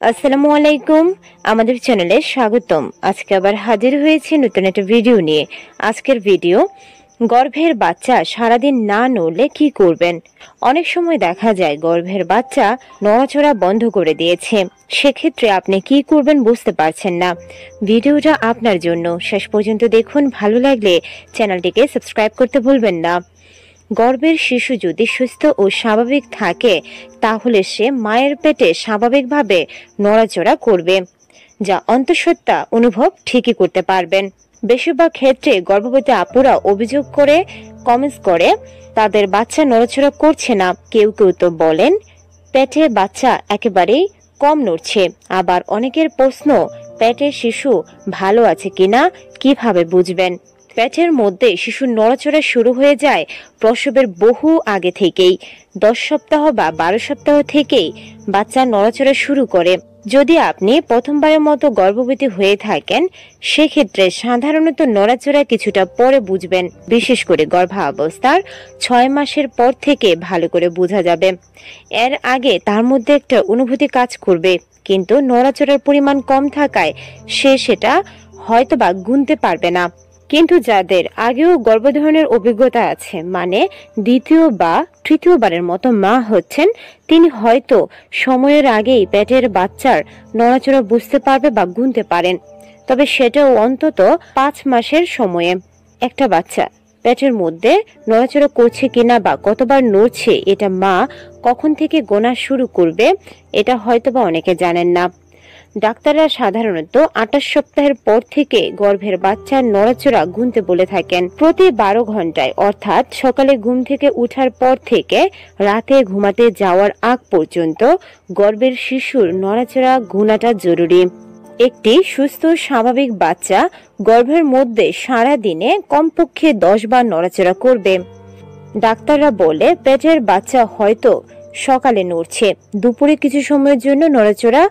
আসসালামু আলাইকুম। আমাদের চ্যানেলে স্বাগতম। আজকে আবার হাজির হয়েছে নতুন একটা ভিডিও নিয়ে। আজকের ভিডিও, গর্ভের বাচ্চা সারাদিন না নড়লে কি করবেন। অনেক সময় দেখা যায় গর্ভের বাচ্চা নড়াচড়া বন্ধ করে দিয়েছে, সেক্ষেত্রে আপনি কি করবেন বুঝতে পারছেন না। ভিডিওটা আপনার জন্য, শেষ পর্যন্ত দেখুন। ভালো লাগলে চ্যানেলটিকে সাবস্ক্রাইব করতে ভুলবেন না। গর্ভের শিশু যদি সুস্থ ও স্বাভাবিক থাকে তাহলে সে মায়ের পেটে স্বাভাবিকভাবে নড়াচড়া করবে, যা অন্তঃসত্ত্বা অনুভব ঠিকই করতে পারবেন। বেশিরভাগ ক্ষেত্রে গর্ভবতী আপুরা অভিযোগ করে, কমেন্টস করে তাদের বাচ্চা নড়াচড়া করছে না। কেউ কেউ তো বলেন পেটে বাচ্চা একেবারেই কম নড়ছে। আবার অনেকের প্রশ্ন, পেটের শিশু ভালো আছে কিনা কিভাবে বুঝবেন। পেটের মধ্যে শিশুর নড়াচড়া শুরু হয়ে যায় প্রসবের বহু আগে থেকেই। 10 সপ্তাহ বা 12 সপ্তাহ থেকেই বাচ্চা নড়াচড়া শুরু করে। যদি আপনি প্রথমবারের মতো গর্ভবতী হয়ে থাকেন, সেক্ষেত্রে সাধারণত নড়াচড়া কিছুটা পরে বুঝবেন। বিশেষ করে গর্ভাবস্থার 6 মাসের পর থেকে ভালো করে বোঝা যাবে। এর আগে তার মধ্যে একটা অনুভূতি কাজ করবে, কিন্তু নড়াচড়ার পরিমাণ কম থাকায় সে সেটা হয়তোবা গুনতে পারবে না। কিন্তু যাদের আগেও গর্ভধারণের অভিজ্ঞতা আছে, মানে দ্বিতীয় বা তৃতীয়বারের মতো মা হচ্ছেন, তিনি হয়তো সময়ের আগেই পেটের বাচ্চার নড়াচড়া বুঝতে পারবে বা গুনতে পারেন। তবে সেটাও অন্তত 5 মাসের সময়ে। একটা বাচ্চা পেটের মধ্যে নড়াচড়া করছে কিনা বা কতবার নড়ছে, এটা মা কখন থেকে গোনা শুরু করবে, এটা হয়তোবা অনেকে জানেন না। ডাক্তাররা সাধারণত 28 সপ্তাহের পর থেকে গর্ভের বাচ্চার নড়াচড়া গুনতে বলে থাকেন। প্রতি 12 ঘন্টায়, অর্থাৎ সকালে ঘুম থেকে উঠার পর থেকে রাতে ঘুমাতে যাওয়ার আগ পর্যন্ত গর্ভের শিশুর নড়াচড়া গুনাটা জরুরি। একটি সুস্থ স্বাভাবিক বাচ্চা গর্ভের মধ্যে সারা দিনে কমপক্ষে 10 বার নড়াচড়া করবে। ডাক্তাররা বলে পেটের বাচ্চা হয়তো সকালে নড়ছে, দুপুরে কিছু সময়ের জন্য নড়াচড়া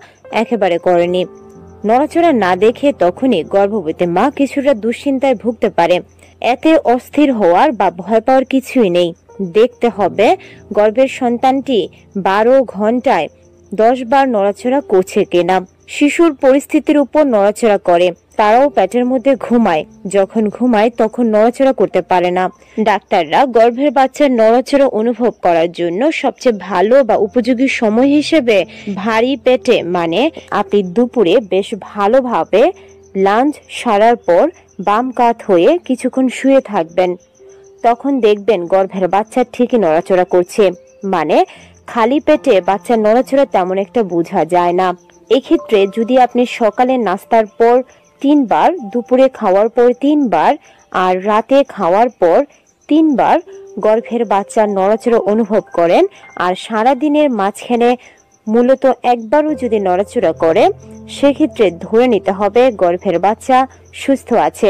একেবারে করেনি। নড়াচড়া না দেখে তখনই গর্ভবতী মা কিছুটা দুশ্চিন্তায় ভুগতে পারে। এতে অস্থির হওয়ার বা ভয় পাওয়ার কিছুই নেই। দেখতে হবে গর্ভের সন্তানটি 12 ঘন্টায় 10 বার নড়াচড়া করছে কিনা। শিশুর পরিস্থিতির উপর নড়াচড়া করে, তারাও পেটের মধ্যে ঘুমায়। যখন ঘুমায় তখন নড়াচড়া করতে পারে না। ডাক্তাররা গর্ভের বাচ্চার নড়াচড়া অনুভব করার জন্য সবচেয়ে ভালো বা উপযোগী সময় হিসেবে ভারী পেটে, মানে আপনি দুপুরে বেশ ভালোভাবে লাঞ্চ সারার পর বাম কাত হয়ে কিছুক্ষণ শুয়ে থাকবেন। তখন দেখবেন গর্ভের বাচ্চা ঠিকই নড়াচড়া করছে। মানে খালি পেটে বাচ্চার নড়াচড়া তেমন একটা বোঝা যায় না। এক্ষেত্রে যদি আপনি সকালে নাস্তার পর 3 বার, দুপুরে খাওয়ার পর 3 বার আর রাতে খাওয়ার পর 3 বার গর্ভের বাচ্চার নড়াচড়া অনুভব করেন, আর সারা দিনের মাঝখানে মূলত একবারও যদি নড়াচড়া করে, সেক্ষেত্রে ধরে নিতে হবে গর্ভের বাচ্চা সুস্থ আছে।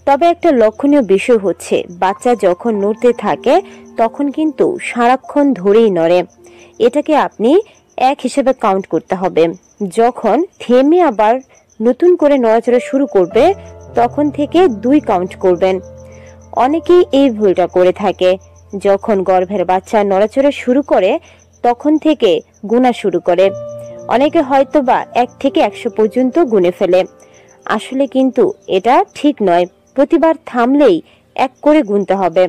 তবে একটা লক্ষণীয় বিষয় হচ্ছে, বাচ্চা যখন নড়তে থাকে তখন কিন্তু সারাক্ষণ ধরেই নড়ে। এটাকে আপনি 1 হিসেবে কাউন্ট করতে হবে। যখন থেমে আবার নতুন করে নড়াচড়া শুরু করবে, তখন থেকে 2 কাউন্ট করবেন। অনেকেই এই ভুলটা করে থাকে। যখন গর্ভের বাচ্চা নড়াচড়া শুরু করে তখন থেকে গুনা শুরু করে। অনেকে হয়তোবা 1 থেকে 100 পর্যন্ত গুনে ফেলে। আসলে কিন্তু এটা ঠিক নয়। প্রতিবার থামলেই 1 করে গুনতে হবে।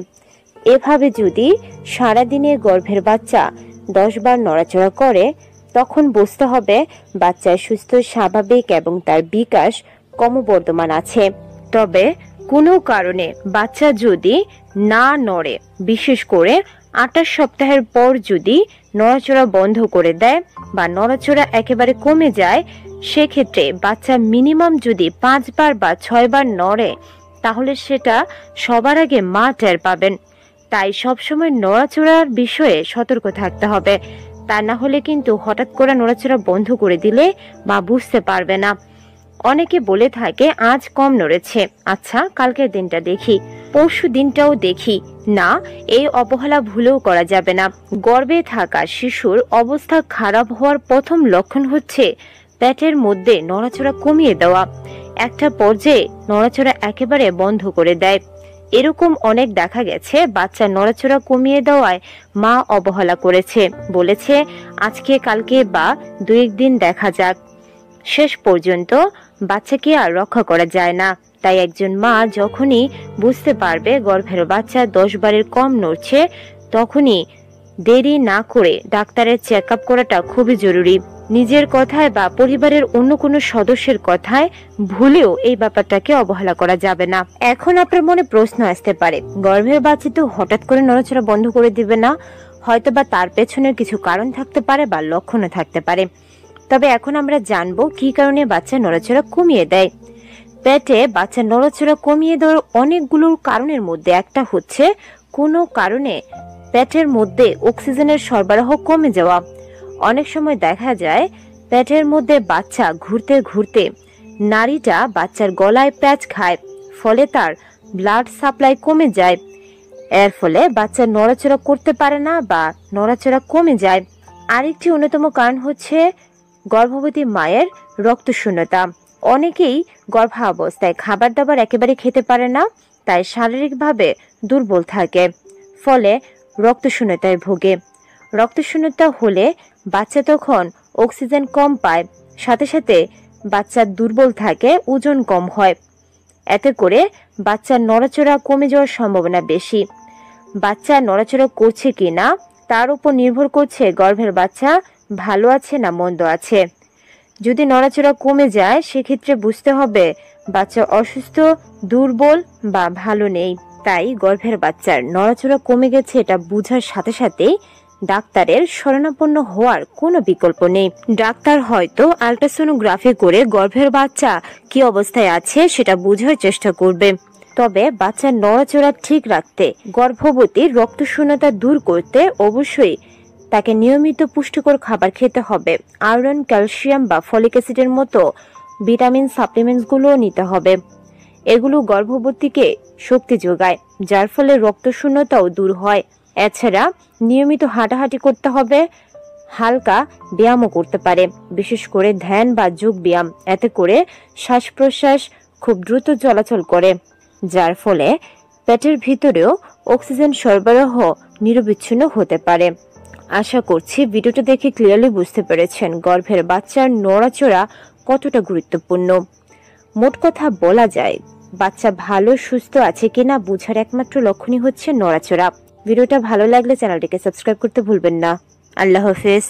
এভাবে যদি সারাদিনে গর্ভের বাচ্চা 10 বার নড়াচড়া করে, তখন বুঝতে হবে বাচ্চা সুস্থ স্বাভাবিক এবং তার বিকাশ ক্রমবর্ধমান আছে। তবে কোনো কারণে বাচ্চা যদি না নড়ে, বিশেষ করে 28 সপ্তাহের পর যদি নড়াচড়া বন্ধ করে দেয় বা নড়াচড়া একেবারে কমে যায়, সেক্ষেত্রে বাচ্চা মিনিমাম যদি 5 বার বা 6 বার নড়ে, তাহলে সেটা সবার আগে মা টের পাবেন। তাই সবসময় নড়াচড়ার বিষয়ে সতর্ক থাকতে হবে। তা না হলে কিন্তু হঠাৎ করে নড়াচড়া বন্ধ করে দিলে মা বুঝতে পারবে না। অনেকে বলে থাকে আজ কম নড়েছে, আচ্ছা কালকের দিনটা দেখি, পরশু দিনটাও দেখি। না, এই অবহেলা ভুলেও করা যাবে না। গর্ভে থাকা শিশুর অবস্থা খারাপ হওয়ার প্রথম লক্ষণ হচ্ছে পেটের মধ্যে নড়াচড়া কমিয়ে দেওয়া। একটা পর্যায়ে নড়াচড়া একেবারে বন্ধ করে দেয়। এরকম অনেক দেখা গেছে, বাচ্চা নড়াচড়া কমিয়ে দেওয়ায় মা অবহেলা করেছে, বলেছে আজকে কালকে বা 2-1 দিন দেখা যাক। শেষ পর্যন্ত বাচ্চাকে আর রক্ষা করা যায় না। তাই একজন মা যখনই বুঝতে পারবে গর্ভের বাচ্চা 10 বারের কম নড়ছে, তখনই দেরি না করে ডাক্তারের চেক আপ করাটা খুবই জরুরি। নিজের কথায় বা পরিবারের অন্য কোনো সদস্যের কথায় ভুলেও এই ব্যাপারটাকে অবহেলা করা যাবে না। এখন আপনার মনে প্রশ্ন আসতে পারে, গর্ভের বাচ্চা তো হঠাৎ করে নড়াচড়া বন্ধ করে দিবে না, হয়তো বা তার পেছনের কিছু কারণ থাকতে পারে বা লক্ষণও থাকতে পারে। তবে এখন আমরা জানবো কি কারণে বাচ্চা নড়াচড়া কমিয়ে দেয়। পেটে বাচ্চা নড়াচড়া কমিয়ে দেওয়ার অনেকগুলো কারণের মধ্যে একটা হচ্ছে কোনো কারণে পেটের মধ্যে অক্সিজেনের সরবরাহ কমে যাওয়া। অনেক সময় দেখা যায় পেটের মধ্যে বাচ্চা ঘুরতে ঘুরতে নাড়িটা বাচ্চার গলায় প্যাঁচ খায়, ফলে তার ব্লাড সাপ্লাই কমে যায়। এর ফলে বাচ্চা নড়াচড়া করতে পারে না বা নড়াচড়া কমে যায়। আরেকটি অন্যতম কারণ হচ্ছে গর্ভবতী মায়ের রক্তশূন্যতা। অনেকেই গর্ভাবস্থায় খাবার দাবার একেবারে খেতে পারে না, তাই শারীরিকভাবে দুর্বল থাকে, ফলে রক্তশূন্যতায় ভোগে। রক্তশূন্যতা হলে বাচ্চা তখন অক্সিজেন কম পায়, সাথে সাথে বাচ্চা দুর্বল থাকে, ওজন কম হয়। এতে করে বাচ্চার নড়াচড়া কমে যাওয়ার সম্ভাবনা বেশি। বাচ্চা নড়াচড়া করছে কিনা তার উপর নির্ভর করছে গর্ভের বাচ্চা ভালো আছে না মন্দ আছে। যদি নড়াচড়া কমে যায় সেক্ষেত্রে বুঝতে হবে বাচ্চা অসুস্থ, দুর্বল বা ভালো নেই। তাই গর্ভের বাচ্চার নড়াচড়া কমে গেছে এটা বোঝার সাথে সাথেই ডাক্তারের শরণাপন্ন হওয়ার কোনো বিকল্প নেই। ডাক্তার হয়তো আল্ট্রাসোনোগ্রাফি করে গর্ভের বাচ্চা কি অবস্থায় আছে সেটা বোঝার চেষ্টা করবে। তবে বাচ্চার নড়াচড়া ঠিক রাখতে, গর্ভবতীর রক্তশূন্যতা দূর করতে অবশ্যই তাকে নিয়মিত পুষ্টিকর খাবার খেতে হবে। আয়রন, ক্যালসিয়াম বা ফলিক অ্যাসিডের মতো ভিটামিন সাপ্লিমেন্টসগুলোও নিতে হবে। এগুলো গর্ভবতীকে শক্তি যোগায়, যার ফলে রক্তশূন্যতাও দূর হয়। এছাড়া নিয়মিত হাঁটাহাঁটি করতে হবে, হালকা ব্যায়ামও করতে পারে, বিশেষ করে ধ্যান বা যোগ ব্যায়াম। এতে করে শ্বাস প্রশ্বাস খুব দ্রুত চলাচল করে, যার ফলে পেটের ভিতরেও অক্সিজেন সরবরাহ নিরবিচ্ছিন্ন হতে পারে। আশা করছি ভিডিওটা দেখে ক্লিয়ারলি বুঝতে পেরেছেন গর্ভের বাচ্চার নড়াচড়া কতটা গুরুত্বপূর্ণ। মোট কথা বলা যায়, বাচ্চা ভালো সুস্থ আছে কিনা বোঝার একমাত্র লক্ষণই হচ্ছে নড়াচড়া। ভিডিওটা ভালো লাগলে চ্যানেলটিকে সাবস্ক্রাইব করতে ভুলবেন না। আল্লাহ হাফেজ।